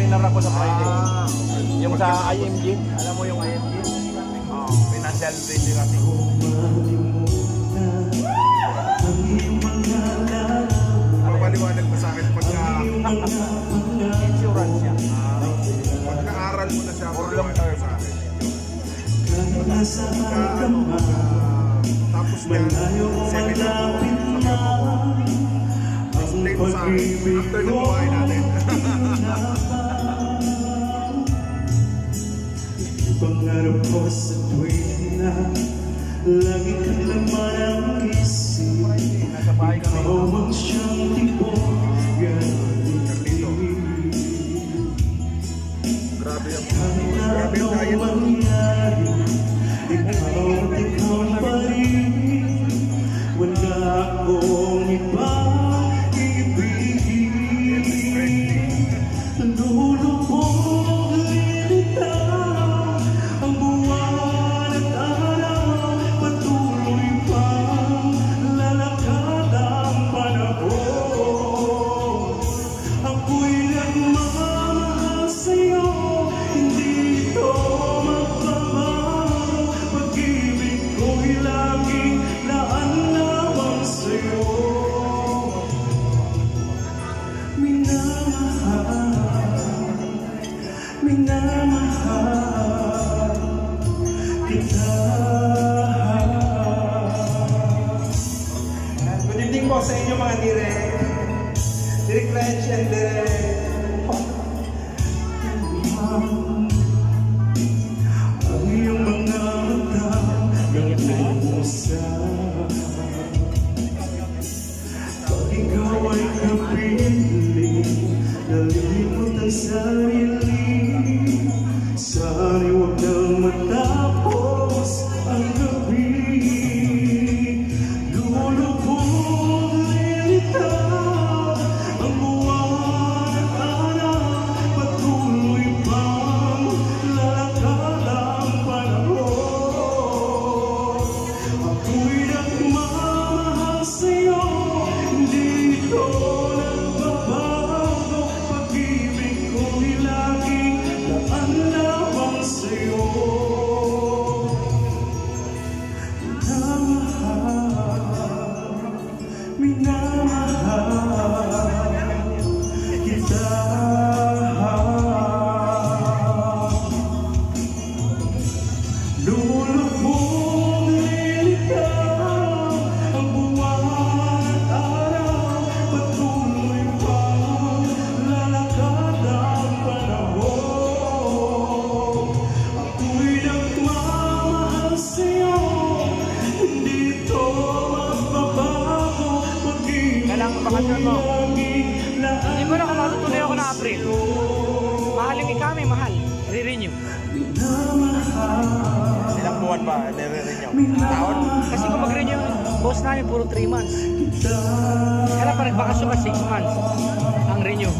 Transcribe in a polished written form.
seminar ako sa Friday. Yung sa IMG, alam mo yung IMG? Financial Literacy. Ano paliwanag mo sa akin pagka Insurance siya. pagka-aral mo na siya For long term. sa akin? Tapos yan, seminar mo, explain mo sa akin after ng buhay natin. Pangarap ko sa tuwing na lagi kang laman ang isip. Ikaw ang siyang tipong galing. Grabe yung diet. Mangyari, ikaw at ikaw pa rin. Wala akong ibang ibigin. Lulubog lilitaw ang buwan at araw. Patuloy pang lalakad ang panahon. Ako'y nagmamahal sa'yo, hindi ito magbabago. Pag-ibig ko'y laging laan lamang sa'yo. Minamahal kita. Good evening po sa inyo mga Direk Reg and ang iyong mga mata nag-uusap. Pag ikaw ay kapiling, nalimot ang sarili. Sana'y huwag nang matapos ang gabi. Lulubog lilitaw ang buwan at araw. Patuloy pang lalakad ang panahon. Ako'y nagmamahal sa'yo, hindi ito nagbabago. Pag-ibig ko'y laging laan lamang sa'yo. Minamahal kita. Lulubog lilitaw ang buwan at araw. Patuloy pang lalakad ang panahon. Ako'y nagmamahal sa'yo, hindi ito magbabago. Kailangan bakasyon mo. Hindi ko na kung matutuloy ako na April. Mahaling kami, mahal. Re-renew. Ilang buwan ba nire-renew? Taon? Kasi kung mag-renew, boss namin puro 3 months. Kaya pa nagbakasyon ka 6 months ang renew.